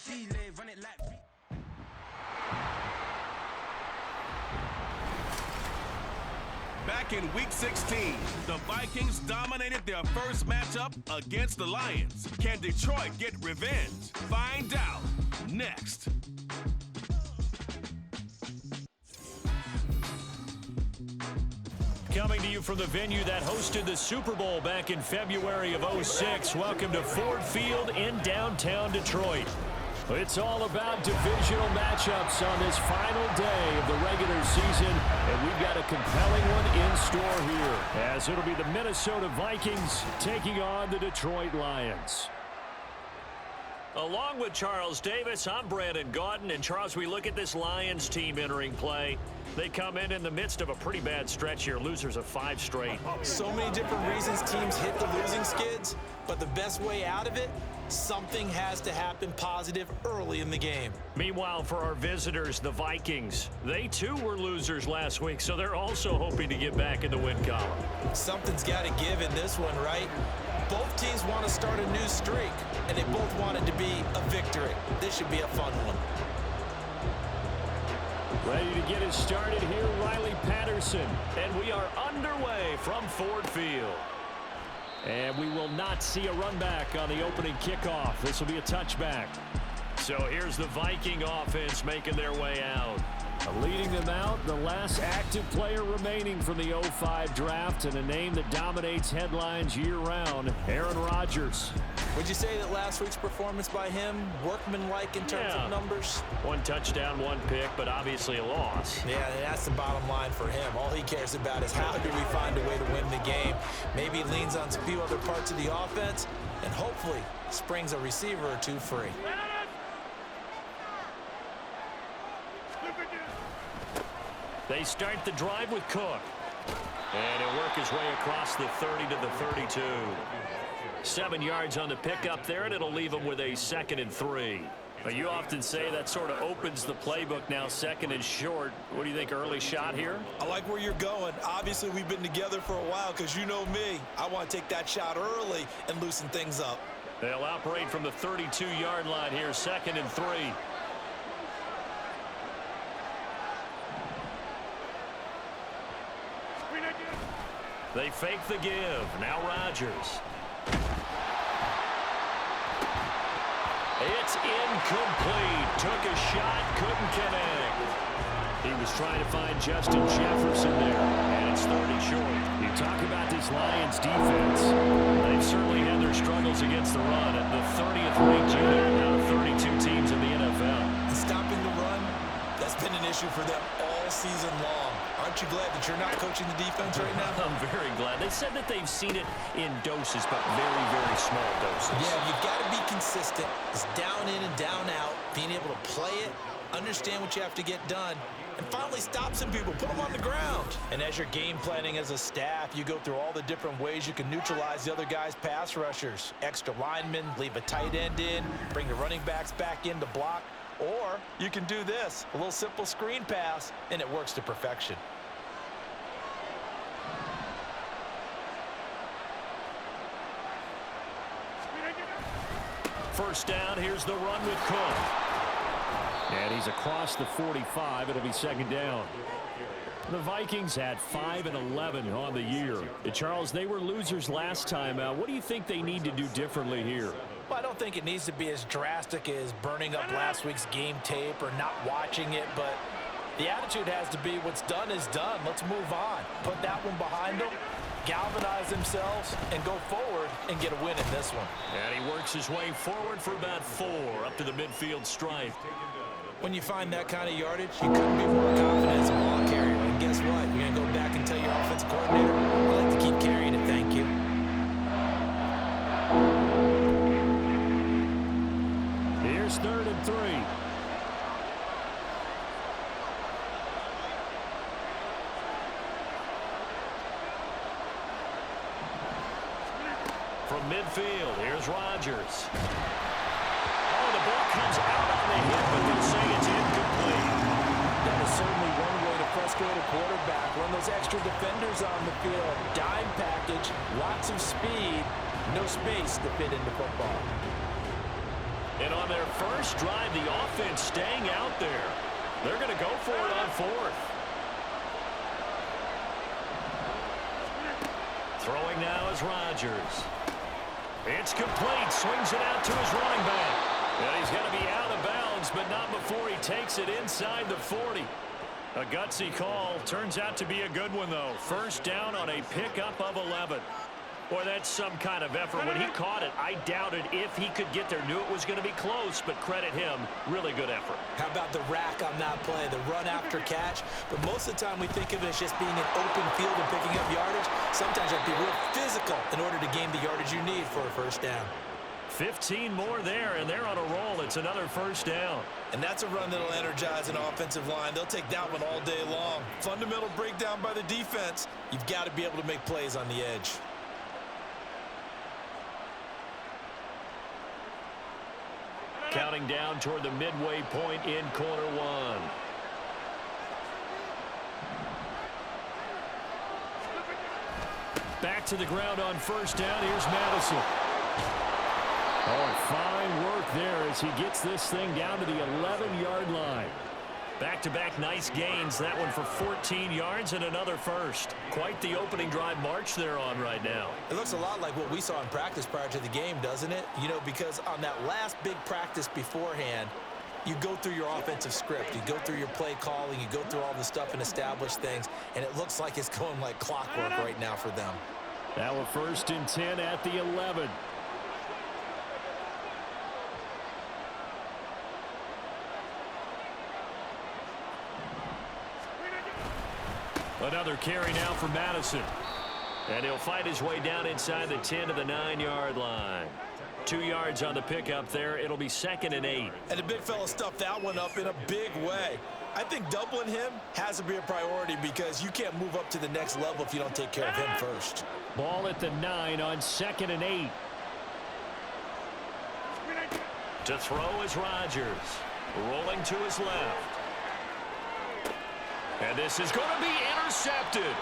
delay, run it like. Back in Week 16, the Vikings dominated their first matchup against the Lions. Can Detroit get revenge? Find out next. Coming to you from the venue that hosted the Super Bowl back in February of '06. Welcome to Ford Field in downtown Detroit. It's all about divisional matchups on this final day of the regular season, and we've got a compelling one in store here, as it'll be the Minnesota Vikings taking on the Detroit Lions. Along with Charles Davis, I'm Brandon Gaudin, and Charles, we look at this Lions team entering play. They come in the midst of a pretty bad stretch here, losers of 5 straight. So many different reasons teams hit the losing skids, but the best way out of it, something has to happen positive early in the game. Meanwhile, for our visitors, the Vikings, they too were losers last week, so they're also hoping to get back in the win column. Something's got to give in this one, right? Both teams want to start a new streak, and they both want it to be a victory. This should be a fun one. Ready to get it started here, Riley Patterson. And we are underway from Ford Field. And we will not see a run back on the opening kickoff. This will be a touchback. So here's the Viking offense making their way out. Leading them out, the last active player remaining from the '05 draft, and a name that dominates headlines year-round, Aaron Rodgers. Would you say that last week's performance by him, workmanlike in terms of numbers? 1 touchdown, 1 pick, but obviously a loss. Yeah, that's the bottom line for him. All he cares about is how do we find a way to win the game. Maybe he leans on a few other parts of the offense, and hopefully springs a receiver or two free. They start the drive with Cook. And he'll work his way across the 30 to the 32. 7 yards on the pickup there, and it'll leave him with a 2nd and 3. You often say that sort of opens the playbook now, 2nd and short. What do you think, early shot here? I like where you're going. Obviously, we've been together for a while because you know me. I want to take that shot early and loosen things up. They'll operate from the 32-yard line here, 2nd and 3. They fake the give. Now Rodgers. It's incomplete. Took a shot, couldn't connect. He was trying to find Justin Jefferson there, and it's 30 short. You talk about this Lions defense. They've certainly had their struggles against the run at the 30th ranked unit out of 32 teams in the NFL. And stopping the run, that's been an issue for them all season long. Aren't you glad that you're not coaching the defense right now? I'm very glad. They said that they've seen it in doses, but very, very small doses. Yeah, you've got to be consistent. It's down in and down out, being able to play it, understand what you have to get done, and finally stop some people, put them on the ground. And as you're game planning as a staff, you go through all the different ways you can neutralize the other guy's pass rushers. Extra linemen, leave a tight end in, bring the running backs back in to block. Or you can do this, a little simple screen pass, and it works to perfection. First down, here's the run with Cook. And he's across the 45. It'll be 2nd down. The Vikings had 5-11 on the year. Charles, they were losers last time out. What do you think they need to do differently here? Well, I don't think it needs to be as drastic as burning up last week's game tape or not watching it, but the attitude has to be what's done is done. Let's move on. Put that one behind them, galvanize themselves, and go forward and get a win in this one. And he works his way forward for about 4 up to the midfield stripe. When you find that kind of yardage, you couldn't be more confident as a ball carrier. And guess what? You're going to go back and tell your offensive coordinator, I like to keep carrying it, thank you. Here's 3rd and 3. From midfield, here's Rodgers. Oh, the ball comes out on the hit, but they'll say it's incomplete. That is certainly one way to frustrate a quarterback. Run those extra defenders on the field. Dime package, lots of speed, no space to fit into football. And on their first drive, the offense staying out there. They're going to go for it on fourth. Throwing now is Rodgers. It's complete. Swings it out to his running back. And he's going to be out of bounds, but not before he takes it inside the 40. A gutsy call. Turns out to be a good one, though. First down on a pickup of 11. Boy, that's some kind of effort. When he caught it, I doubted if he could get there. Knew it was going to be close, but credit him. Really good effort. How about the rack on that play, the run after catch? But most of the time we think of it as just being an open field and picking up yardage. Sometimes you have to be real physical in order to gain the yardage you need for a first down. 15 more there, and they're on a roll. It's another first down. And that's a run that'll energize an offensive line. They'll take that one all day long. Fundamental breakdown by the defense. You've got to be able to make plays on the edge. Counting down toward the midway point in quarter one. Back to the ground on first down. Here's Madison. Oh, fine work there as he gets this thing down to the 11-yard line. Back-to-back nice gains. That one for 14 yards and another first. Quite the opening drive march they're on right now. It looks a lot like what we saw in practice prior to the game, doesn't it? You know, because on that last big practice beforehand, you go through your offensive script. You go through your play calling. You go through all the stuff and establish things. And it looks like it's going like clockwork right now for them. Now a 1st and 10 at the 11. Another carry now for Madison. And he'll fight his way down inside the 10 to the 9-yard line. 2 yards on the pickup there. It'll be 2nd and 8. And the big fella stuffed that one up in a big way. I think doubling him has to be a priority because you can't move up to the next level if you don't take care of him first. Ball at the 9 on 2nd and 8. To throw is Rodgers. Rolling to his left. And this is going to be intercepted.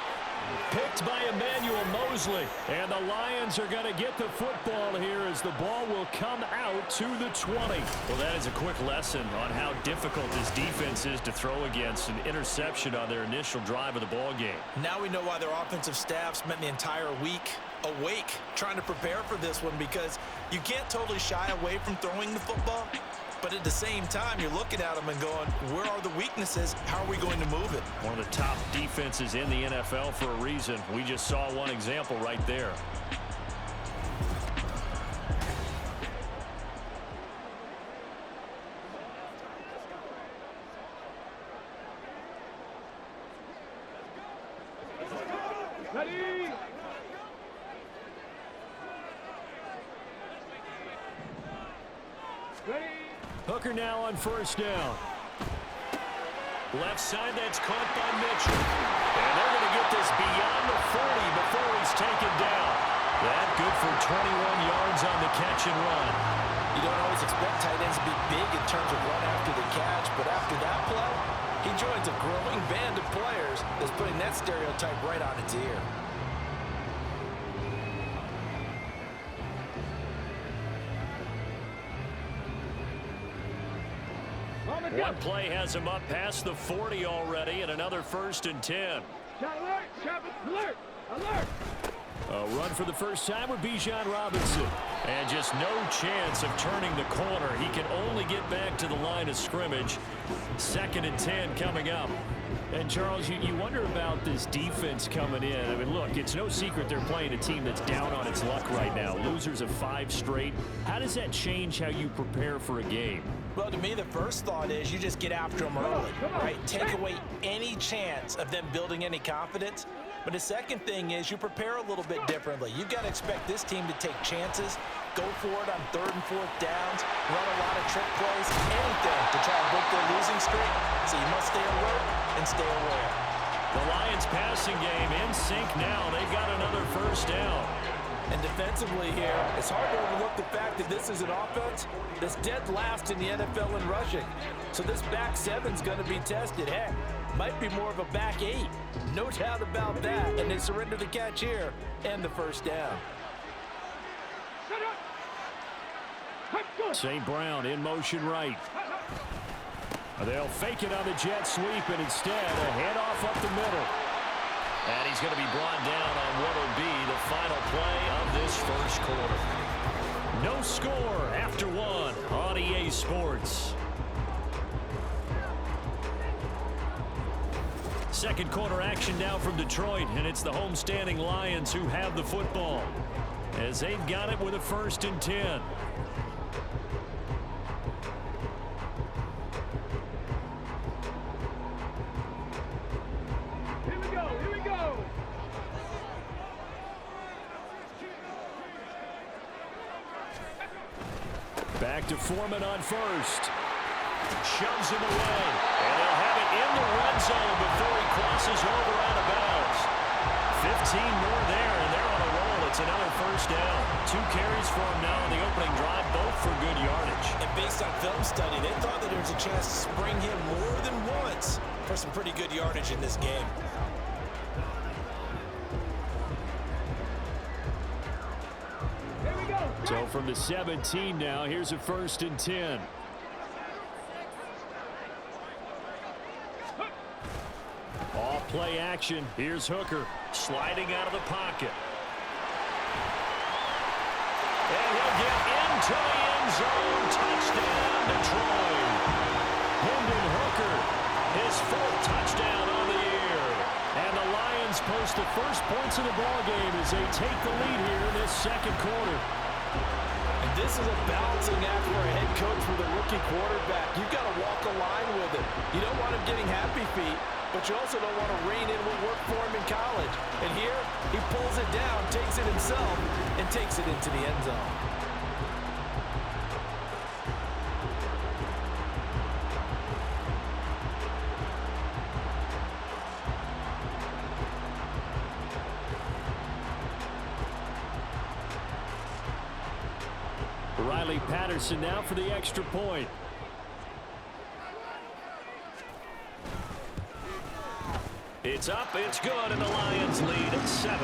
Picked by Emmanuel Mosley. And the Lions are going to get the football here as the ball will come out to the 20. Well, that is a quick lesson on how difficult this defense is to throw against. An interception on their initial drive of the ball game. Now we know why their offensive staff spent the entire week awake trying to prepare for this one, because you can't totally shy away from throwing the football. But at the same time, you're looking at them and going, where are the weaknesses? How are we going to move it? One of the top defenses in the NFL for a reason. We just saw one example right there. Ready? Ready? Hooker now on 1st down. Left side, that's caught by Mitchell. And they're going to get this beyond the 40 before he's taken down. That good for 21 yards on the catch and run. You don't always expect tight ends to be big in terms of run after the catch, but after that play, he joins a growing band of players that's putting that stereotype right on its ear. One play has him up past the 40 already, and another 1st and 10. Alert! Alert! Alert! A run for the first time with Bijan Robinson. And just no chance of turning the corner. He can only get back to the line of scrimmage. 2nd and 10 coming up. And, Charles, you wonder about this defense coming in. I mean, look, it's no secret they're playing a team that's down on its luck right now. Losers of 5 straight. How does that change how you prepare for a game? Well, to me, the first thought is you just get after them early, right? Take away any chance of them building any confidence. But the second thing is you prepare a little bit differently. You've got to expect this team to take chances, go for it on 3rd and 4th downs, run a lot of trick plays, anything to try and break their losing streak. So you must stay alert and stay aware. The Lions passing game in sync now. They've got another 1st down. And defensively here, it's hard to overlook the fact that this is an offense that's dead last in the NFL in rushing. So this back 7's going to be tested. Heck, might be more of a back 8. No doubt about that. And they surrender the catch here and the 1st down. Shut up! Let's go! St. Brown in motion right. They'll fake it on the jet sweep, and instead a handoff up the middle. And he's going to be brought down on what will be the final play of this first quarter. No score after one on EA Sports. Second quarter action now from Detroit, and it's the homestanding Lions who have the football as they've got it with a 1st and 10. Back to Foreman on first. Shoves him away. And they'll have it in the red zone before he crosses over out of bounds. 15 more there, and they're on a roll. It's another first down. 2 carries for him now on the opening drive, both for good yardage. And based on film study, they thought that there was a chance to spring him more than once for some pretty good yardage in this game. So from the 17 now, here's a 1st and 10. Off play action. Here's Hooker sliding out of the pocket. And he'll get into the end zone. Touchdown, Detroit. Hendon Hooker, his 4th touchdown on the year. And the Lions post the first points of the ballgame as they take the lead here in this second quarter. And this is a balancing act for a head coach with a rookie quarterback. You've got to walk a line with it. You don't want him getting happy feet, but you also don't want to rein in what worked for him in college. And here, he pulls it down, takes it himself, and takes it into the end zone. Riley Patterson now for the extra point. It's up, it's good, and the Lions lead at 7-0.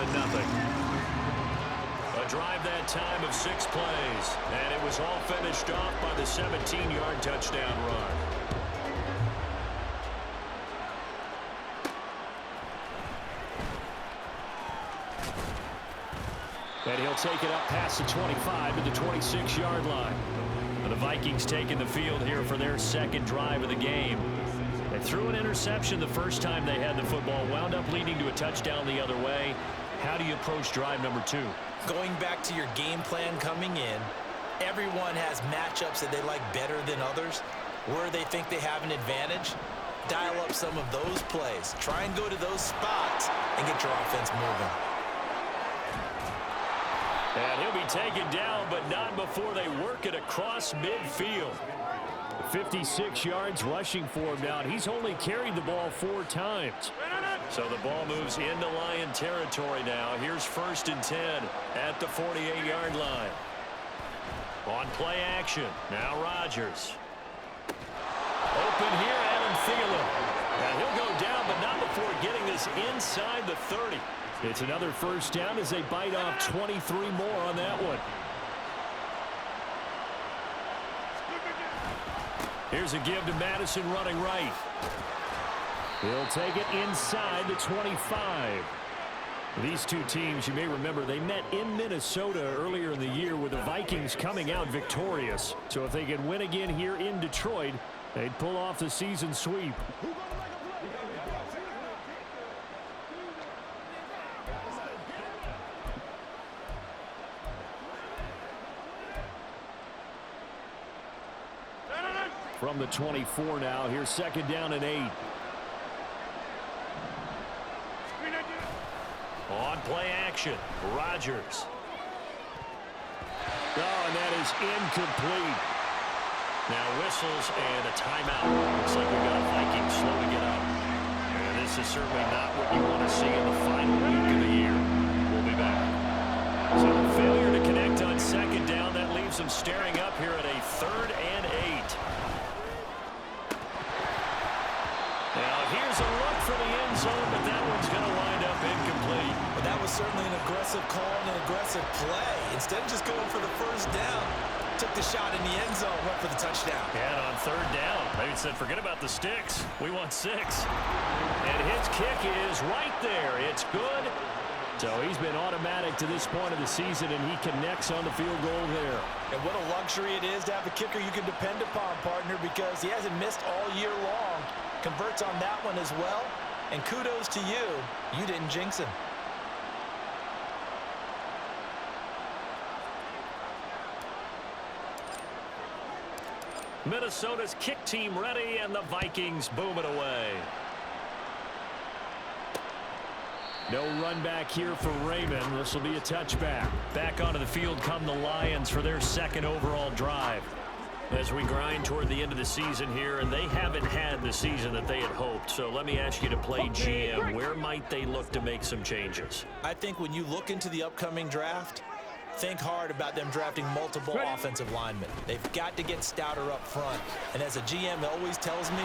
A drive that time of 6 plays, and it was all finished off by the 17-yard touchdown run. And he'll take it up past the 25 to the 26-yard line. And the Vikings taking the field here for their second drive of the game. They threw an interception the first time they had the football, wound up leading to a touchdown the other way. How do you approach drive number 2? Going back to your game plan coming in, everyone has matchups that they like better than others, where they think they have an advantage. Dial up some of those plays. Try and go to those spots and get your offense moving. And he'll be taken down, but not before they work it across midfield. 56 yards rushing for him now. He's only carried the ball 4 times. So the ball moves into Lion territory now. Here's 1st and 10 at the 48-yard line. On play action. Now Rodgers. Open here, Adam Thielen. And he'll go down, but not before getting this inside the 30. It's another first down as they bite off 23 more on that one. Here's a give to Madison running right. He'll take it inside the 25. These two teams, you may remember, they met in Minnesota earlier in the year with the Vikings coming out victorious. So if they can win again here in Detroit, they'd pull off the season sweep. From the 24 now, here's 2nd down and 8. On play action, Rodgers. Oh, and that is incomplete. Now whistles and a timeout. Looks like we've got Vikings slowing it up. And this is certainly not what you want to see in the final week of the year. We'll be back. So the failure to connect on 2nd down, that leaves them staring up here at a 3rd and 8. Now here's a look for the end zone, but that one's going to wind up incomplete. But that was certainly an aggressive call and an aggressive play. Instead of just going for the first down, took the shot in the end zone, went for the touchdown. And on third down, they said, forget about the sticks. We want 6. And his kick is right there. It's good. So he's been automatic to this point of the season, and he connects on the field goal there. And what a luxury it is to have a kicker you can depend upon, partner, because he hasn't missed all year long. Converts on that one as well. And kudos to you. You didn't jinx him. Minnesota's kick team ready, and the Vikings boom it away. No run back here for Raymond. This will be a touchback. Back onto the field come the Lions for their second overall drive. As we grind toward the end of the season here, and they haven't had the season that they had hoped. So let me ask you to play GM. Where might they look to make some changes? I think when you look into the upcoming draft, think hard about them drafting multiple offensive linemen. They've got to get stouter up front. And as a GM always tells me,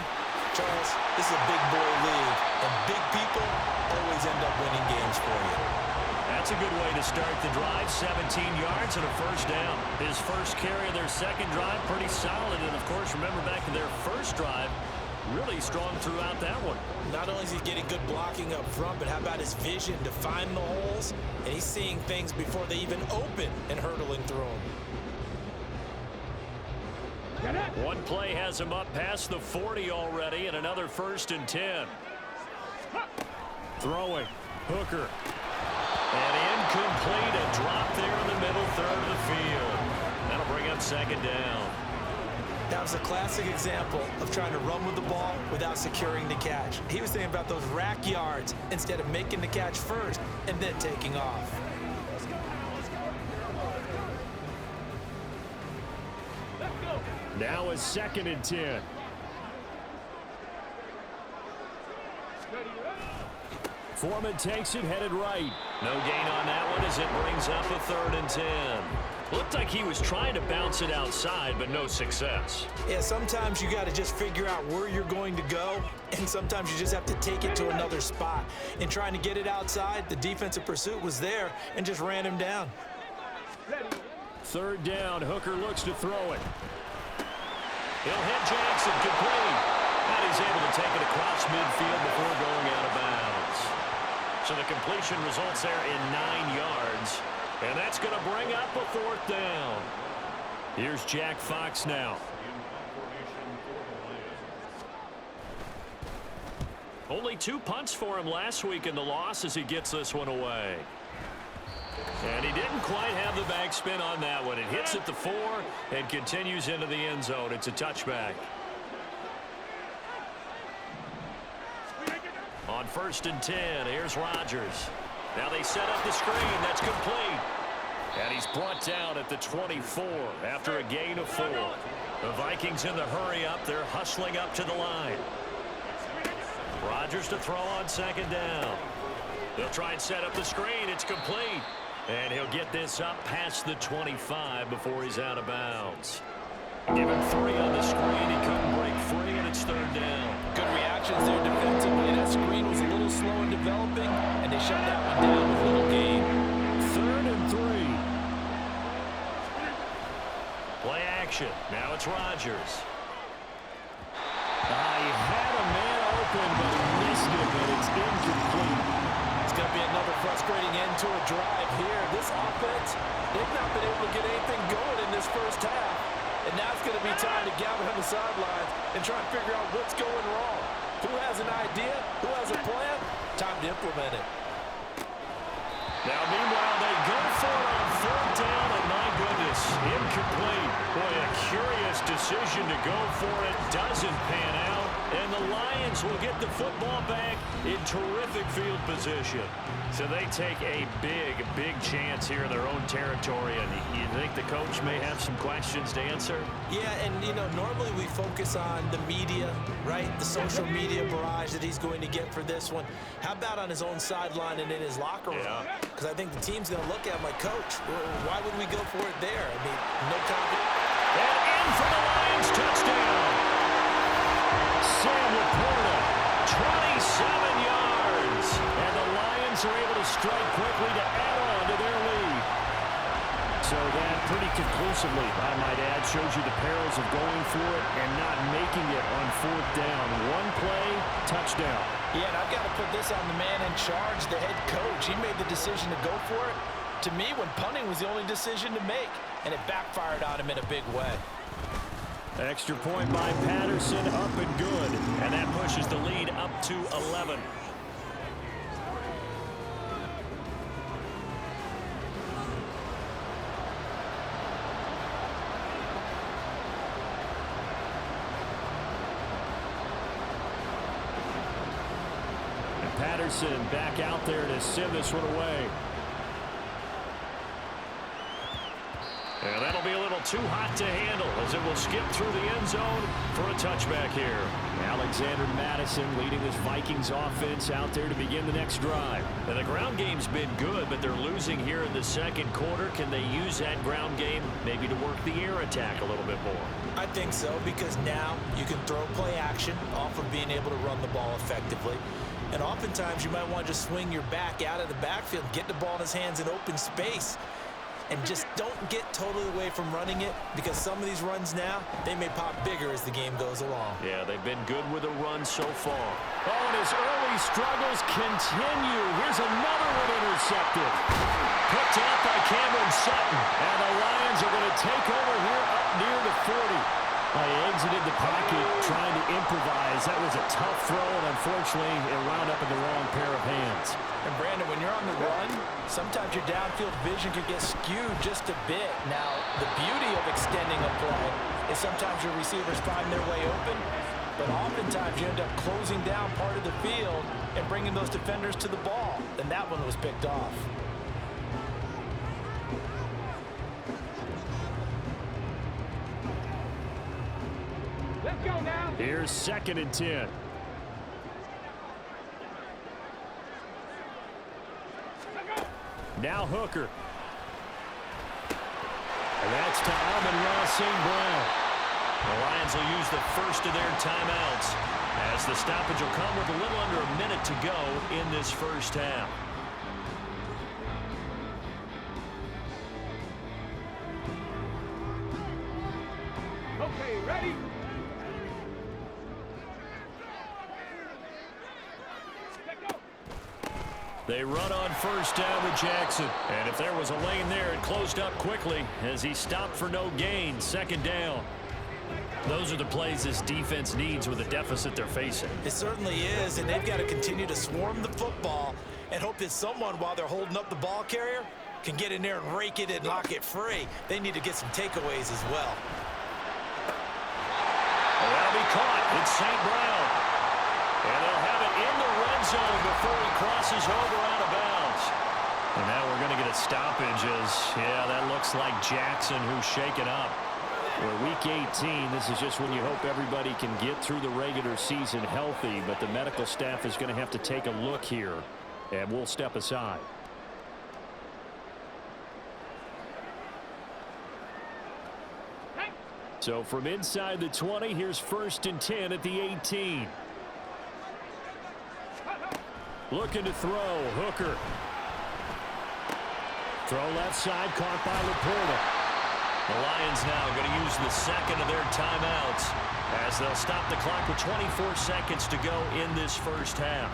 Charles, this is a big boy league, and big people always end up winning games for you. That's a good way to start the drive. 17 yards and a first down. His first carry of their second drive, pretty solid. And, of course, remember back to their first drive, really strong throughout that one. Not only is he getting good blocking up front, but how about his vision to find the holes? And he's seeing things before they even open and hurdling through them. One play has him up past the 40 already, and another 1st and 10. Throwing. Hooker. And incomplete. A drop there in the middle third of the field. That'll bring up second down. That was a classic example of trying to run with the ball without securing the catch. He was thinking about those rack yards instead of making the catch first and then taking off. Now is 2nd and 10. Foreman takes it, headed right. No gain on that one as it brings up a 3rd and 10. Looked like he was trying to bounce it outside, but no success. Yeah, sometimes you got to just figure out where you're going to go, and sometimes you just have to take it to another spot. In trying to get it outside, the defensive pursuit was there and just ran him down. 3rd down, Hooker looks to throw it. He'll hit Jackson, complete. And he's able to take it across midfield before going out of bounds. So the completion results there in 9 yards. And that's going to bring up a 4th down. Here's Jack Fox now. Only 2 punts for him last week in the loss as he gets this one away. And he didn't quite have the backspin on that one. It hits at the 4 and continues into the end zone. It's a touchback. On 1st and 10, here's Rodgers. Now they set up the screen. That's complete. And he's brought down at the 24 after a gain of 4. The Vikings in the hurry up. They're hustling up to the line. Rodgers to throw on 2nd down. They'll try and set up the screen. It's complete. And he'll get this up past the 25 before he's out of bounds. Give him 3 on the screen. He couldn't break free, and it's 3rd down. Good reactions there defensively. That screen was a little slow in developing, and they shut that one down with a little gain. 3rd and 3. Play action. Now it's Rodgers. He had a man open, but he missed it, and it's incomplete. It's going to be another frustrating end to a drive here. This offense, they've not been able to get anything going in this first half. And now it's going to be time to gather on the sidelines and try and figure out what's going wrong. Who has an idea? Who has a plan? Time to implement it. Now, meanwhile, they go for it on 4th down, and my goodness, incomplete. Boy, a curious decision to go for it. Doesn't pan out, and the Lions will get the football back in terrific field position. So they take a big chance here in their own territory, and you think the coach may have some questions to answer? Yeah, and, you know, normally we focus on the media, right? The social media barrage that he's going to get for this one. How about on his own sideline and in his locker room? Because I think the team's going to look at him like, Coach, why would we go for it there? I mean, no confidence. And in for the Lions, touchdown. Sam Laporta, 27 yards. And the Lions are able to strike quickly to add on to their lead. So that pretty conclusively, I might add, shows you the perils of going for it and not making it on fourth down. One play, touchdown. Yeah, and I've got to put this on the man in charge, the head coach. He made the decision to go for it. To me, when punting was the only decision to make, and it backfired on him in a big way. Extra point by Patterson, up and good. And that pushes the lead up to 11. And Patterson back out there to send this one away. And that'll be a little too hot to handle as it will skip through the end zone for a touchback here. Alexander Madison leading this Vikings offense out there to begin the next drive. And the ground game's been good, but they're losing here in the second quarter. Can they use that ground game maybe to work the air attack a little bit more? I think so, because now you can throw play action off of being able to run the ball effectively. And oftentimes you might want to just swing your back out of the backfield, get the ball in his hands in open space. And just don't get totally away from running it, because some of these runs now, they may pop bigger as the game goes along. Yeah, they've been good with a run so far. Oh, and his early struggles continue. Here's another one intercepted. Picked off by Cameron Sutton. And the Lions are going to take over here up near the 40. They exited the pocket trying to improvise. That was a tough throw, and unfortunately, it wound up in the wrong pair of hands. And Brandon, when you're on the run, sometimes your downfield vision can get skewed just a bit. Now, the beauty of extending a play is sometimes your receivers find their way open, but oftentimes you end up closing down part of the field and bringing those defenders to the ball. And that one was picked off. Let's go now. Here's 2nd and 10. Now Hooker. And that's to Amon-Ra St. Brown. The Lions will use the first of their timeouts as the stoppage will come with a little under a minute to go in this first half. Okay, ready? They run on first down with Jackson. And if there was a lane there, it closed up quickly as he stopped for no gain. 2nd down. Those are the plays this defense needs with the deficit they're facing. It certainly is, and they've got to continue to swarm the football and hope that someone, while they're holding up the ball carrier, can get in there and rake it and knock it free. They need to get some takeaways as well. That'll be caught. It's St. Brown. And they'll have it in the red zone before he crosses over out of bounds. And now we're going to get a stoppage as, yeah, that looks like Jackson who's shaken up. We're week 18. This is just when you hope everybody can get through the regular season healthy, but the medical staff is going to have to take a look here, and we'll step aside. So from inside the 20, here's 1st and 10 at the 18. Looking to throw. Hooker. Throw left side, caught by Laporta. The Lions now going to use the second of their timeouts as they'll stop the clock with 24 seconds to go in this first half.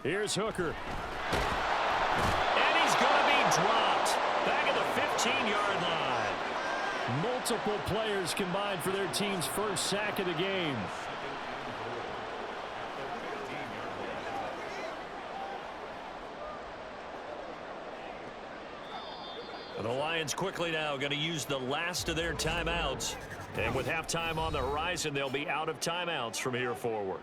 Here's Hooker. And he's going to be dropped back at the 15-yard line. Multiple players combined for their team's first sack of the game. The Lions quickly now going to use the last of their timeouts. And with halftime on the horizon, they'll be out of timeouts from here forward.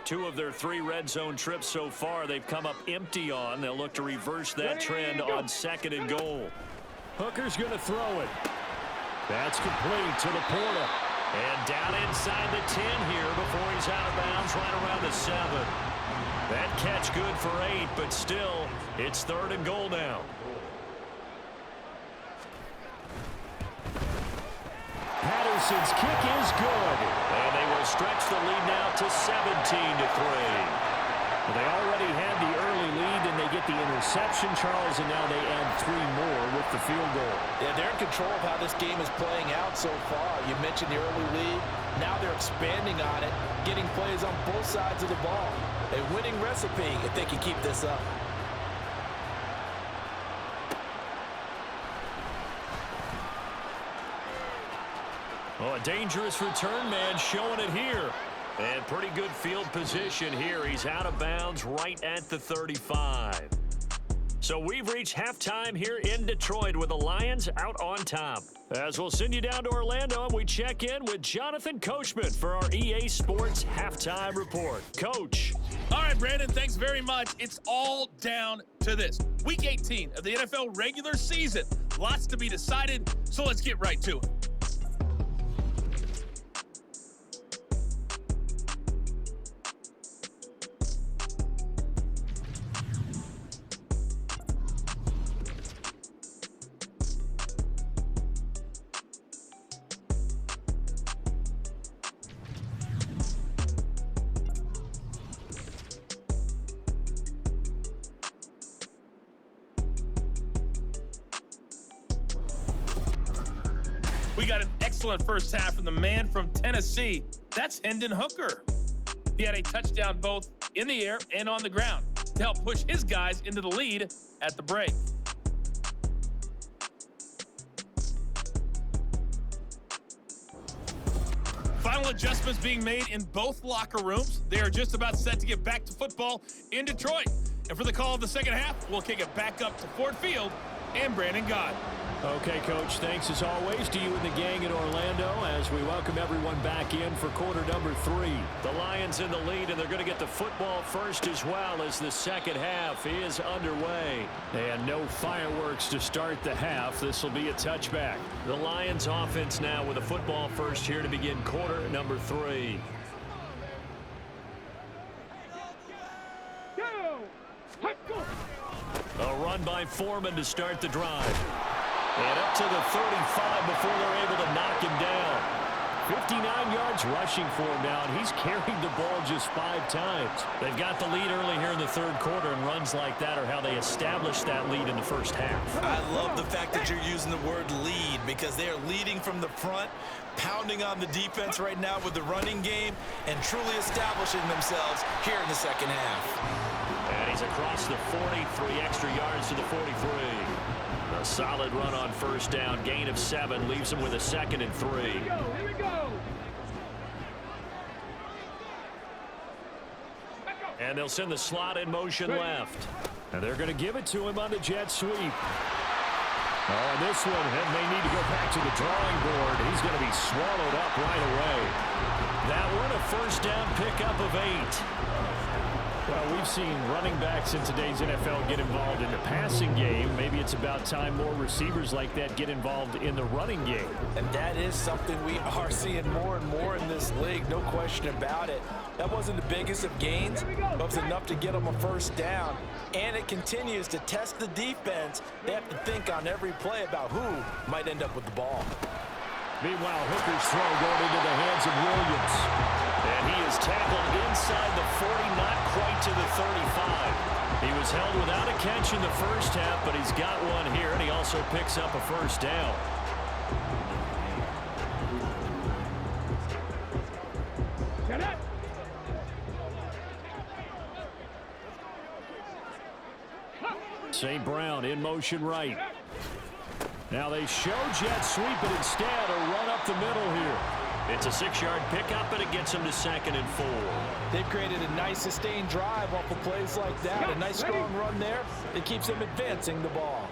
Two of their 3 red zone trips so far they've come up empty on. They'll look to reverse that trend on 2nd and goal. Hooker's going to throw it. That's complete to Laporta. And down inside the 10 here before he's out of bounds right around the 7. That catch good for 8, but still, it's 3rd and goal now. Patterson's kick is good. And they will stretch the lead now to 17-3. They already had the early lead, and they get the interception, Charles, and now they add 3 more with the field goal. Yeah, they're in control of how this game is playing out so far. You mentioned the early lead. Now they're expanding on it, getting plays on both sides of the ball. A winning recipe if they can keep this up. Oh, a dangerous return man showing it here. And pretty good field position here. He's out of bounds right at the 35. So we've reached halftime here in Detroit with the Lions out on top. As we'll send you down to Orlando, and we check in with Jonathan Coachman for our EA Sports Halftime Report. Coach. All right, Brandon, thanks very much. It's all down to this. Week 18 of the NFL regular season. Lots to be decided, so let's get right to it. We got an excellent first half from the man from Tennessee. That's Hendon Hooker. He had a touchdown both in the air and on the ground to help push his guys into the lead at the break. Final adjustments being made in both locker rooms. They are just about set to get back to football in Detroit. And for the call of the second half, we'll kick it back up to Ford Field and Brandon Gott. Okay, Coach, thanks as always to you and the gang in Orlando as we welcome everyone back in for quarter number 3. The Lions in the lead, and they're going to get the football first as well as the second half is underway. And no fireworks to start the half. This will be a touchback. The Lions offense now with a football first here to begin quarter number 3. A run by Foreman to start the drive. And up to the 35 before they're able to knock him down. 59 yards rushing for him now, and he's carried the ball just 5 times. They've got the lead early here in the third quarter, and runs like that are how they establish that lead in the first half. I love the fact that you're using the word lead because they are leading from the front, pounding on the defense right now with the running game, and truly establishing themselves here in the second half. And he's across the 40, 3 extra yards to the 43. A solid run on first down, gain of 7, leaves him with a 2nd and 3. Here we go. And they'll send the slot in motion left. And they're going to give it to him on the jet sweep. Oh, and this one, and they need to go back to the drawing board. He's going to be swallowed up right away. That one, a first down pickup of 8. Well, we've seen running backs in today's NFL get involved in the passing game. Maybe it's about time more receivers like that get involved in the running game. And that is something we are seeing more and more in this league, no question about it. That wasn't the biggest of gains, but it was enough to get them a first down. And it continues to test the defense. They have to think on every play about who might end up with the ball. Meanwhile, Hooker's throw going into the hands of Williams. And he is tackled inside the 40, not quite to the 35. He was held without a catch in the first half, but he's got one here, and he also picks up a first down. St. Brown in motion right. Now they show jet sweep, but instead a run up the middle here. It's a 6-yard pickup, and it gets him to 2nd and 4. They've created a nice sustained drive off of plays like that. A nice strong run there. It keeps them advancing the ball.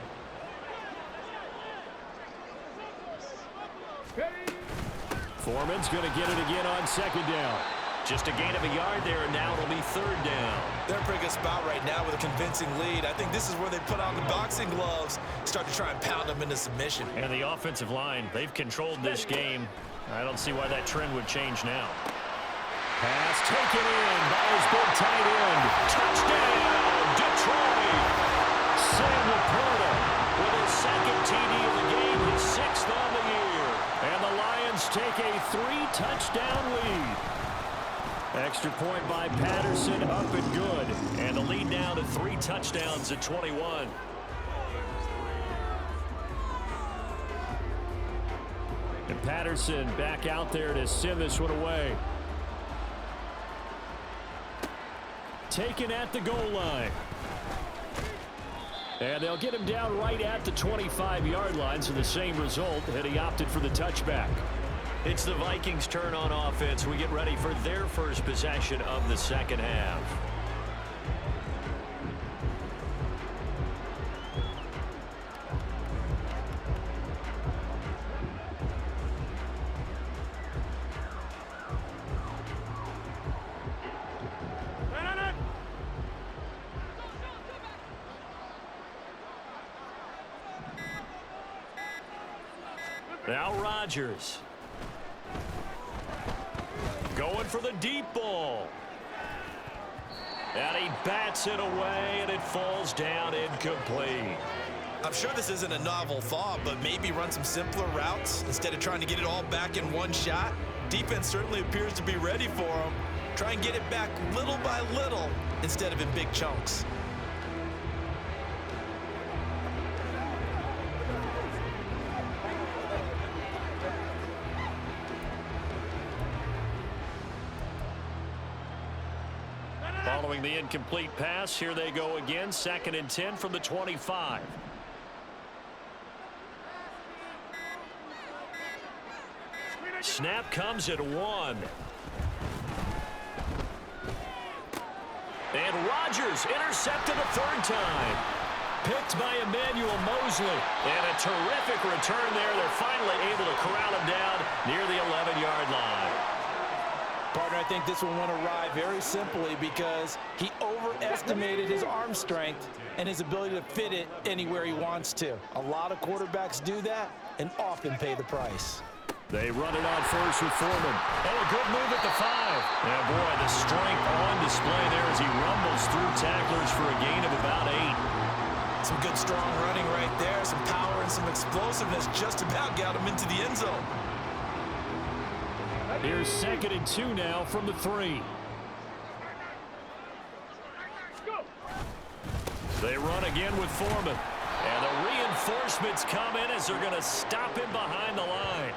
Foreman's going to get it again on 2nd down. Just a gain of a yard there, and now it'll be 3rd down. They're in a pretty good spot right now with a convincing lead. I think this is where they put on the boxing gloves, start to try and pound them into submission. And the offensive line, they've controlled this game I don't see why that trend would change now. Pass taken in by his big tight end. Touchdown, Detroit! Sam Laporta with his second TD of the game, his 6th on the year. And the Lions take a 3-touchdown lead. Extra point by Patterson, up and good. And the lead now to 3 touchdowns at 21. And Patterson back out there to send this one away. Taken at the goal line. And they'll get him down right at the 25-yard line, so the same result, and he opted for the touchback. It's the Vikings' turn on offense. We get ready for their first possession of the second half. Now Rodgers. Going for the deep ball. And he bats it away, and it falls down incomplete. I'm sure this isn't a novel thought, but maybe run some simpler routes instead of trying to get it all back in one shot. Defense certainly appears to be ready for him. Try and get it back little by little instead of in big chunks. Following the incomplete pass, here they go again. 2nd and 10 from the 25. Snap comes at 1. And Rodgers intercepted a 3rd time. Picked by Emmanuel Mosley. And a terrific return there. They're finally able to corral him down near the 11-yard line. Partner, I think this one won't arrive very simply because he overestimated his arm strength and his ability to fit it anywhere he wants to. A lot of quarterbacks do that and often pay the price. They run it on first with Foreman. Oh, a good move at the 5. And boy, the strength on display there as he rumbles through tacklers for a gain of about 8. Some good strong running right there. Some power and some explosiveness just about got him into the end zone. Here's 2nd and 2 now from the 3. They run again with Foreman. And the reinforcements come in as they're going to stop him behind the line.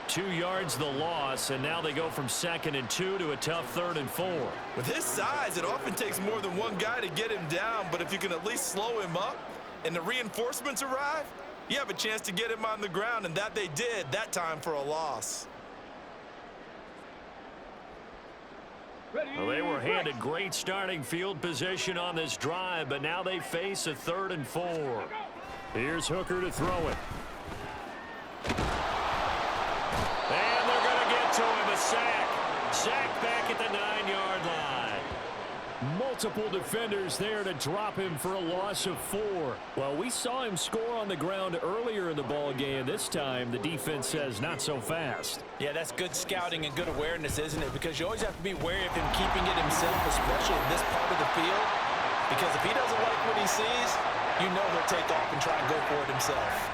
2 yards the loss, and now they go from 2nd and 2 to a tough 3rd and 4. With his size, it often takes more than one guy to get him down, but if you can at least slow him up and the reinforcements arrive, you have a chance to get him on the ground, and that they did that time for a loss. Well, they were handed great starting field position on this drive, but now they face a 3rd and 4. Here's Hooker to throw it. And they're going to get to him, a sack. Sack back at the 9-yard line. Multiple defenders there to drop him for a loss of 4. Well, we saw him score on the ground earlier in the ball game. This time, the defense says not so fast. Yeah, that's good scouting and good awareness, isn't it? Because you always have to be wary of him keeping it himself, especially in this part of the field. Because if he doesn't like what he sees, you know he'll take off and try and go for it himself.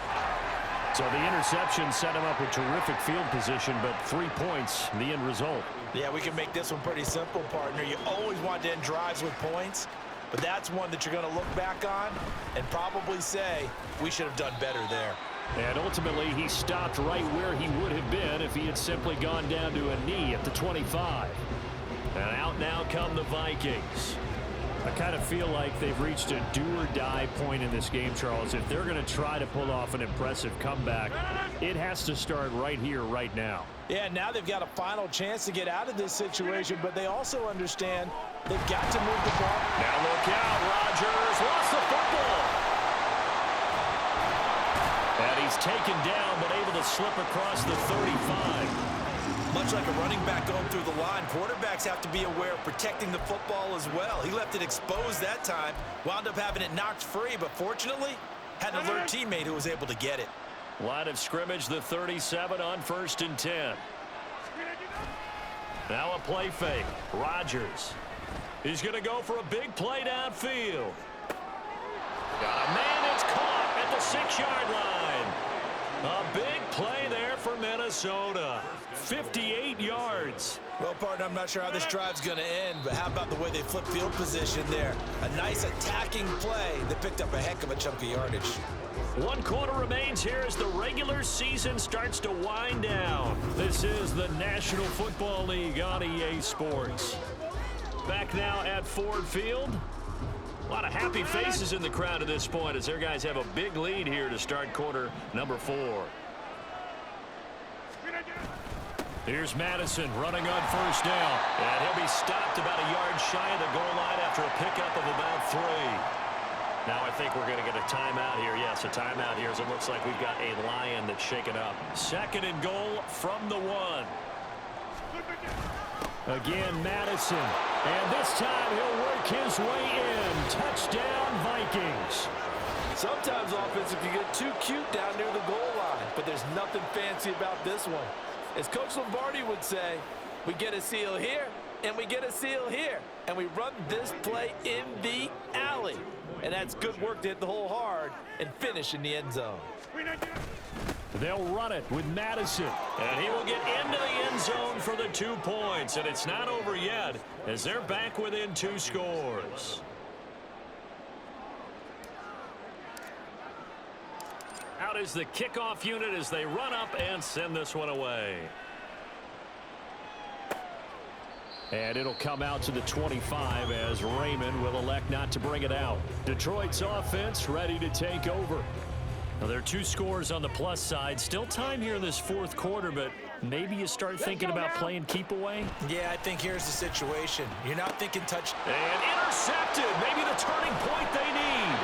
So the interception set him up with terrific field position, but 3 points, the end result. Yeah, we can make this one pretty simple, partner. You always want to end drives with points, but that's one that you're going to look back on and probably say, we should have done better there. And ultimately, he stopped right where he would have been if he had simply gone down to a knee at the 25. And out now come the Vikings. I kind of feel like they've reached a do-or-die point in this game, Charles. If they're going to try to pull off an impressive comeback, it has to start right here, right now. Yeah, now they've got a final chance to get out of this situation, but they also understand they've got to move the ball. Now look out, Rodgers lost the football. And he's taken down, but able to slip across the 35. Much like a running back going through the line, quarterbacks have to be aware of protecting the football as well. He left it exposed that time, wound up having it knocked free, but fortunately, had an alert teammate who was able to get it. Line of scrimmage, the 37 on 1st and 10. Now a play fake. Rodgers. He's going to go for a big play downfield. Got a man. It's caught at the 6-yard line. A big play there for Minnesota. 58 yards. Well, partner, I'm not sure how this drive's going to end, but how about the way they flip field position there? A nice attacking play that picked up a heck of a chunk of yardage. 1 quarter remains here as the regular season starts to wind down. This is the National Football League on EA Sports. Back now at Ford Field. A lot of happy faces in the crowd at this point as their guys have a big lead here to start quarter number 4. Here's Madison running on first down. And he'll be stopped about a yard shy of the goal line after a pickup of about 3. Now I think we're going to get a timeout here. Yes, a timeout here as it looks like we've got a Lion that's shaken up. 2nd and goal from the 1. Again, Madison. And this time he'll work his way in. Touchdown, Vikings. Sometimes offensive can get too cute down near the goal line, but there's nothing fancy about this one. As Coach Lombardi would say, we get a seal here, and we get a seal here, and we run this play in the alley. And that's good work to hit the hole hard and finish in the end zone. They'll run it with Madison. And he will get into the end zone for the 2 points. And it's not over yet as they're back within 2 scores. Out is the kickoff unit as they run up and send this one away. And it'll come out to the 25 as Raymond will elect not to bring it out. Detroit's offense ready to take over. Now, there are 2 scores on the plus side. Still time here in this 4th quarter, but maybe you start thinking about playing keep away. Yeah, I think here's the situation. You're not thinking touch. And intercepted. Maybe the turning point they need.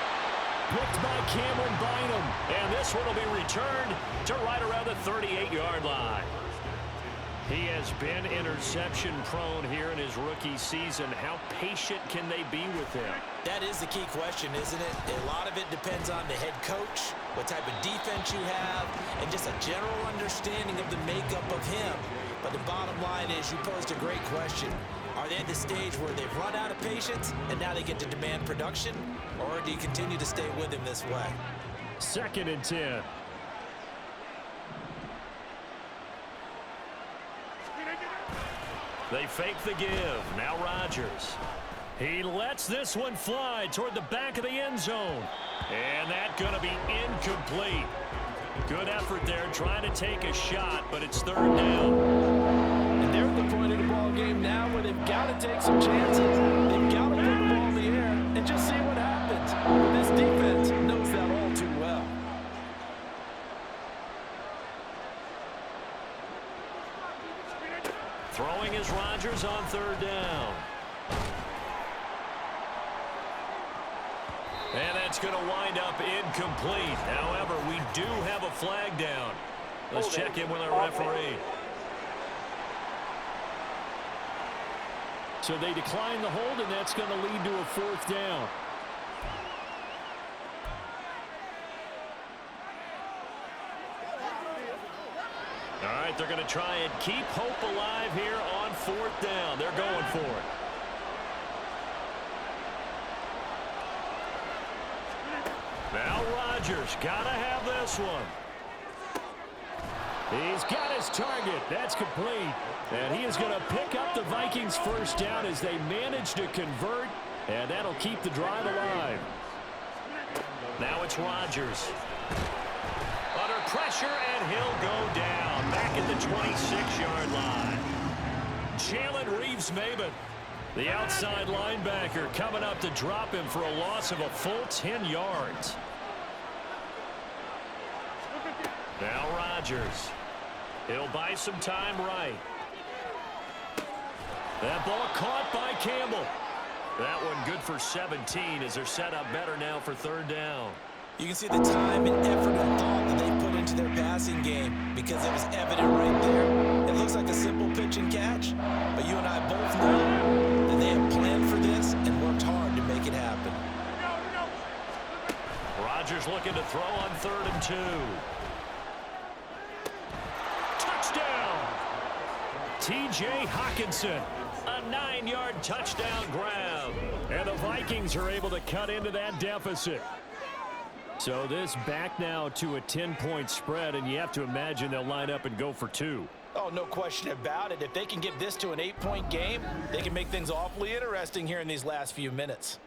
Picked by Cameron Bynum. And this one will be returned to right around the 38-yard line. He has been interception prone here in his rookie season. How patient can they be with him? That is the key question, isn't it? A lot of it depends on the head coach, what type of defense you have, and just a general understanding of the makeup of him. But the bottom line is you posed a great question. Are they at the stage where they've run out of patience and now they get to demand production? Or do you continue to stay with him this way? 2nd and 10. They fake the give. Now Rodgers. He lets this one fly toward the back of the end zone. And that's going to be incomplete. Good effort there trying to take a shot, but it's 3rd down. And they're at the point of the ball game now where they've got to take some chances. They've got to put the ball in the air and just see what happens. This defense knows that all too well. Throwing is Rodgers on 3rd down. And that's going to wind up incomplete. However, we do have a flag down. Let's check in with our referee. So they decline the hold, and that's going to lead to a 4th down. All right, they're going to try and keep hope alive here on 4th down. They're going for it. Now Rodgers got to have this one. He's got his target. That's complete. And he is going to pick up the Vikings' 1st down as they manage to convert. And that'll keep the drive alive. Now it's Rodgers. Under pressure, and he'll go down. Back at the 26-yard line. Jalen Reeves-Maybin, the outside linebacker, coming up to drop him for a loss of a full 10 yards. Now Rodgers. He'll buy some time right. That ball caught by Campbell. That one good for 17 as they're set up better now for 3rd down. You can see the time and effort and thought that they put into their passing game because it was evident right there. It looks like a simple pitch and catch, but you and I both know that they have planned for this and worked hard to make it happen. Rodgers looking to throw on 3rd and 2. Touchdown! TD T.J. Hawkinson. A 9-yard touchdown grab. And the Vikings are able to cut into that deficit. So this back now to a 10-point spread, and you have to imagine they'll line up and go for 2. Oh, no question about it. If they can get this to an 8-point game, they can make things awfully interesting here in these last few minutes.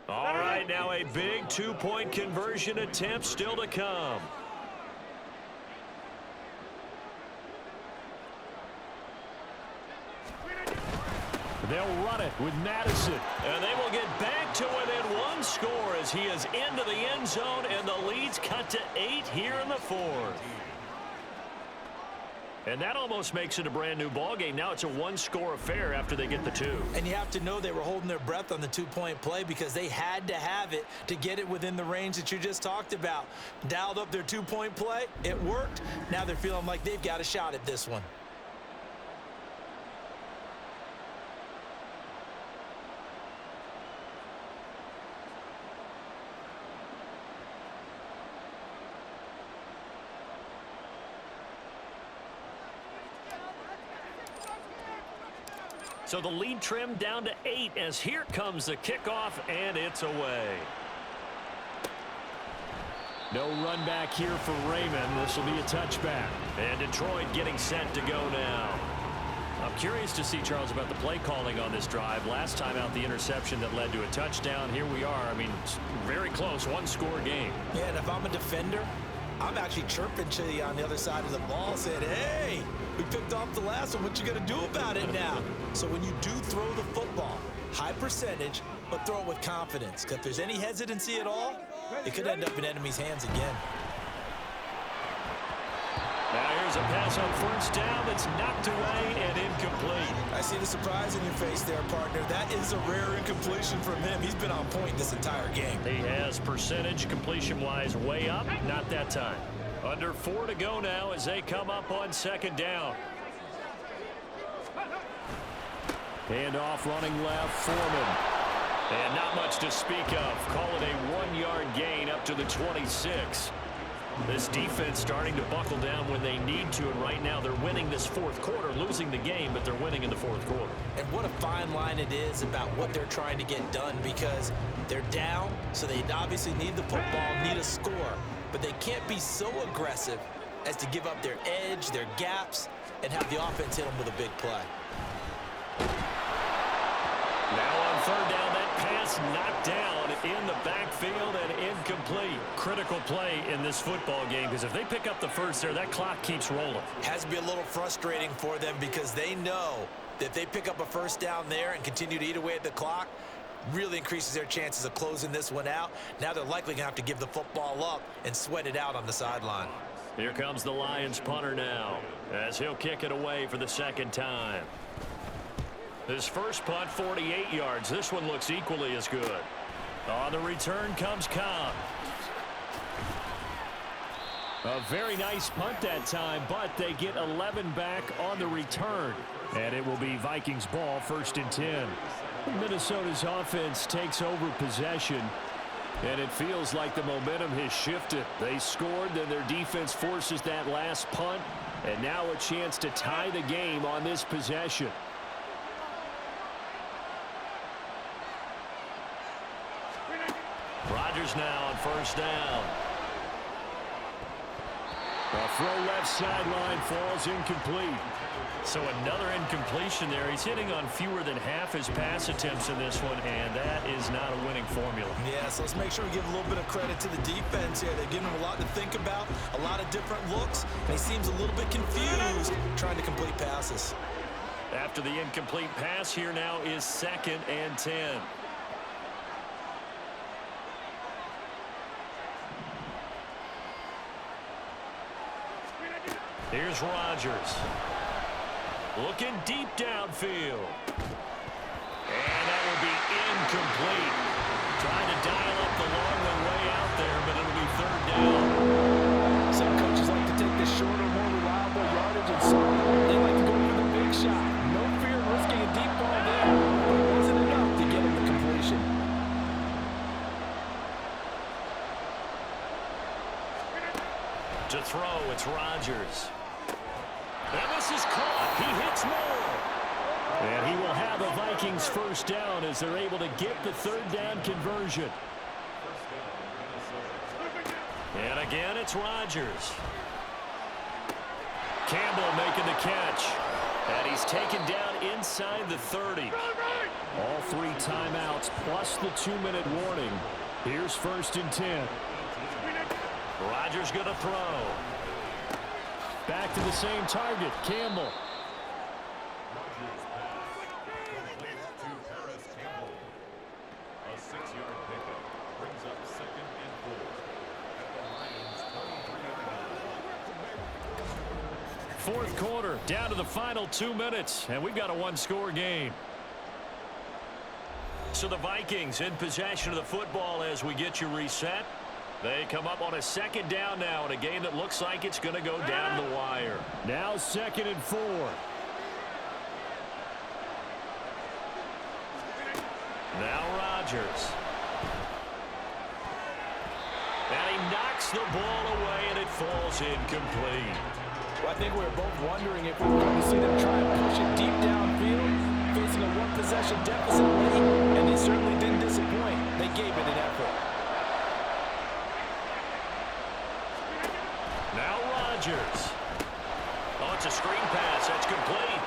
All right, now a big 2-point conversion attempt still to come. They'll run it with Madison, and they will get back to within 1 score as he is into the end zone, and the lead's cut to 8 here in the 4th. And that almost makes it a brand new ball game. Now it's a 1-score affair after they get the 2. And you have to know they were holding their breath on the 2-point play because they had to have it to get it within the range that you just talked about. Dialed up their 2-point play. It worked. Now they're feeling like they've got a shot at this one. So the lead trimmed down to 8 as here comes the kickoff, and it's away. No run back here for Raymond. This will be a touchback. And Detroit getting set to go now. I'm curious to see, Charles, about the play calling on this drive. Last time out, the interception that led to a touchdown. Here we are. I mean, very close, 1-score game. Yeah, and if I'm a defender, I'm actually chirping to you on the other side of the ball, saying, hey, we picked off the last one. What you going to do about it now? So when you do throw the football, high percentage, but throw it with confidence. Because if there's any hesitancy at all, it could end up in enemy's hands again. Now here's a pass on 1st down that's knocked away and incomplete. I see the surprise in your face there, partner. That is a rare incompletion from him. He's been on point this entire game. He has percentage completion-wise way up. Not that time. Under 4 to go now as they come up on 2nd down. Handoff running left, Foreman. And not much to speak of. Call it a 1-yard gain up to the 26. This defense starting to buckle down when they need to, and right now they're winning this 4th quarter, losing the game, but they're winning in the 4th quarter. And what a fine line it is about what they're trying to get done, because they're down, so they obviously need the football, need a score, but they can't be so aggressive as to give up their edge, their gaps, and have the offense hit them with a big play. Now on 3rd down, that pass knocked down in the backfield and incomplete. Critical play in this football game, because if they pick up the first there, that clock keeps rolling. Has to be a little frustrating for them because they know that if they pick up a 1st down there and continue to eat away at the clock, really increases their chances of closing this one out. Now they're likely going to have to give the football up and sweat it out on the sideline. Here comes the Lions punter now as he'll kick it away for the 2nd time. His first punt, 48 yards. This one looks equally as good. On the return comes Cobb. A very nice punt that time, but they get 11 back on the return. And it will be Vikings ball, 1st and 10. Minnesota's offense takes over possession, and it feels like the momentum has shifted. They scored, then their defense forces that last punt, and now a chance to tie the game on this possession. Rodgers now on 1st down. A throw left sideline falls incomplete. So another incompletion there. He's hitting on fewer than half his pass attempts in this one, and that is not a winning formula. Yeah, so let's make sure we give a little bit of credit to the defense here. They're giving him a lot to think about, a lot of different looks, and he seems a little bit confused trying to complete passes. After the incomplete pass, here now is 2nd and 10. Here's Rodgers. Looking deep downfield. And that will be incomplete. Trying to dial up the long way out there, but it'll be 3rd down. Some coaches like to take the shorter, more reliable yardage, and some they like to go for the big shot. No fear of risking a deep ball there, but it wasn't enough to get him the completion. To throw. It's Rodgers. And this is caught. He hits more. And he will have a Vikings first down as they're able to get the third down conversion. And again, it's Rodgers. Campbell making the catch. And he's taken down inside the 30. All 3 timeouts plus the 2-minute warning. Here's 1st and 10. Rodgers going to throw. Back to the same target, Campbell. A 6-yard pickup brings up 2nd and 4 at the Lions' 23-yard line. 4th quarter, down to the final 2 minutes, and we've got a 1-score game. So the Vikings in possession of the football as we get you reset. They come up on a 2nd down now in a game that looks like it's going to go down the wire. Now 2nd and 4. Now Rodgers. And he knocks the ball away, and it falls incomplete. Well, I think we were both wondering if we were going to see them try and push it deep downfield, facing a 1-possession deficit late, and they certainly didn't disappoint. They gave it an effort. Now Rodgers. Oh, it's a screen pass. That's complete.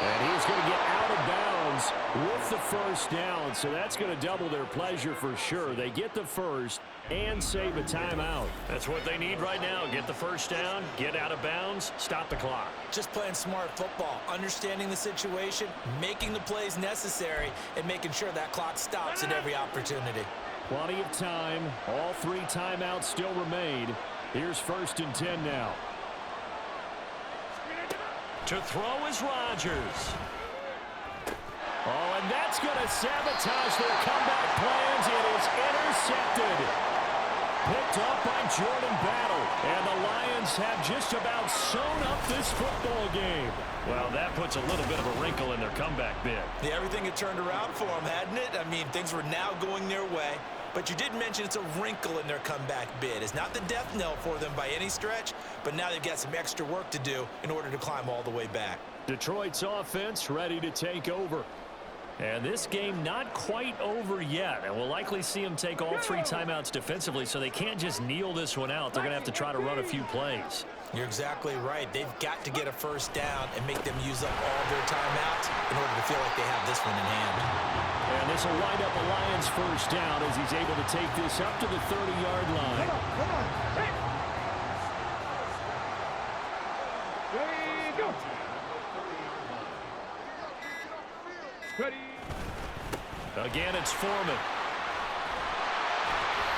And he's going to get out of bounds with the first down, so that's going to double their pleasure for sure. They get the first and save a timeout. That's what they need right now. Get the first down, get out of bounds, stop the clock. Just playing smart football, understanding the situation, making the plays necessary, and making sure that clock stops at every opportunity. Plenty of time. All 3 timeouts still remain. Here's 1st and 10 now. To throw is Rodgers. Oh, and that's going to sabotage their comeback plans. It is intercepted. Picked up by Jordan Battle. And the Lions have just about sewn up this football game. Well, that puts a little bit of a wrinkle in their comeback bid. Yeah, everything had turned around for them, hadn't it? I mean, things were now going their way. But you did mention it's a wrinkle in their comeback bid. It's not the death knell for them by any stretch, but now they've got some extra work to do in order to climb all the way back. Detroit's offense ready to take over. And this game not quite over yet. And we'll likely see them take all 3 timeouts defensively, so they can't just kneel this one out. They're going to have to try to run a few plays. You're exactly right. They've got to get a first down and make them use up all their timeouts in order to feel like they have this one in hand. And this will wind up a Lions first down as he's able to take this up to the 30-yard line. Come on. Hey. Ready, go. Ready. Again, it's Foreman.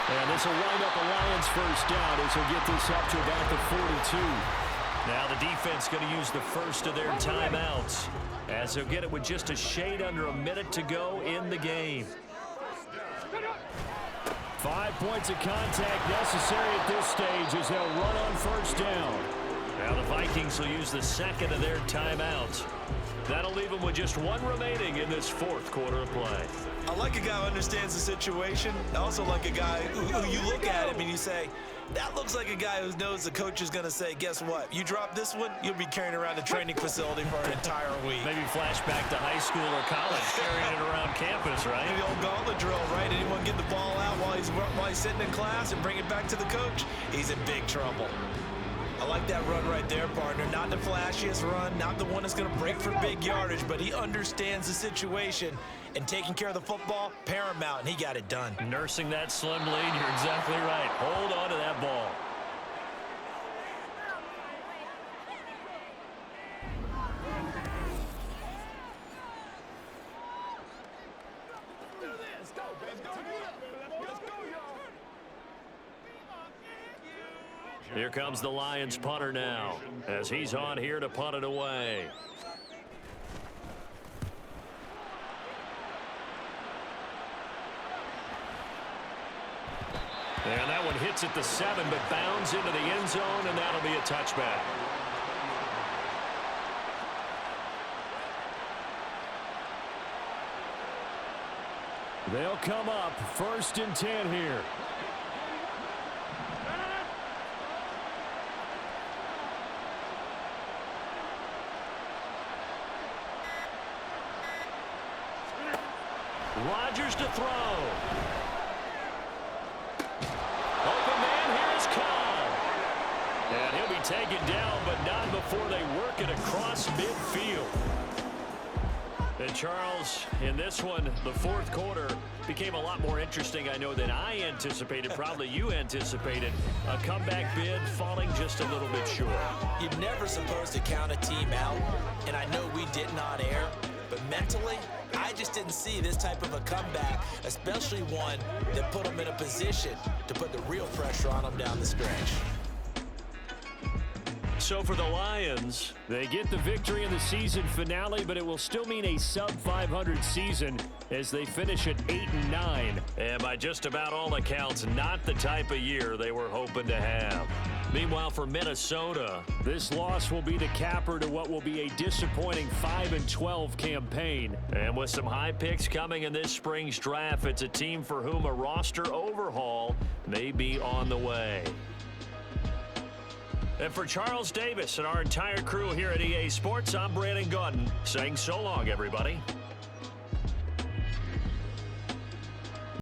And this will wind up a Lions first down as he'll get this up to about the 42. Now the defense going to use the first of their timeouts as they'll get it with just a shade under a minute to go in the game. 5 points of contact necessary at this stage as they'll run on first down. Now the Vikings will use the second of their timeouts. That'll leave them with just 1 remaining in this 4th quarter of play. I like a guy who understands the situation. I also like a guy who you look at him and you say, that looks like a guy who knows the coach is going to say, guess what? You drop this one, you'll be carrying around the training facility for an entire week. Maybe flashback to high school or college, carrying it around campus, right? The old gauntlet drill, right? Anyone get the ball out while he's sitting in class and bring it back to the coach? He's in big trouble. I like that run right there, partner. Not the flashiest run, not the one that's going to break for big yardage, but he understands the situation, and taking care of the football, paramount, and he got it done. Nursing that slim lead, you're exactly right. Hold on to that ball. Here comes the Lions punter now as he's on here to punt it away. And that one hits at the 7 but bounds into the end zone, and that'll be a touchback. They'll come up 1st and 10 here. Rodgers to throw. Open man, here is Cobb. And he'll be taken down, but not before they work it across midfield. And Charles, in this one, the fourth quarter became a lot more interesting, I know, than I anticipated. Probably you anticipated. A comeback bid falling just a little bit short. You're never supposed to count a team out, and I know we didn't on air, but mentally, I just didn't see this type of a comeback, especially one that put them in a position to put the real pressure on them down the stretch. So for the Lions, they get the victory in the season finale, but it will still mean a sub-500 season as they finish at 8-9. And by just about all accounts, not the type of year they were hoping to have. Meanwhile, for Minnesota, this loss will be the capper to what will be a disappointing 5-12 campaign. And with some high picks coming in this spring's draft, it's a team for whom a roster overhaul may be on the way. And for Charles Davis and our entire crew here at EA Sports, I'm Brandon Gaudin saying so long, everybody.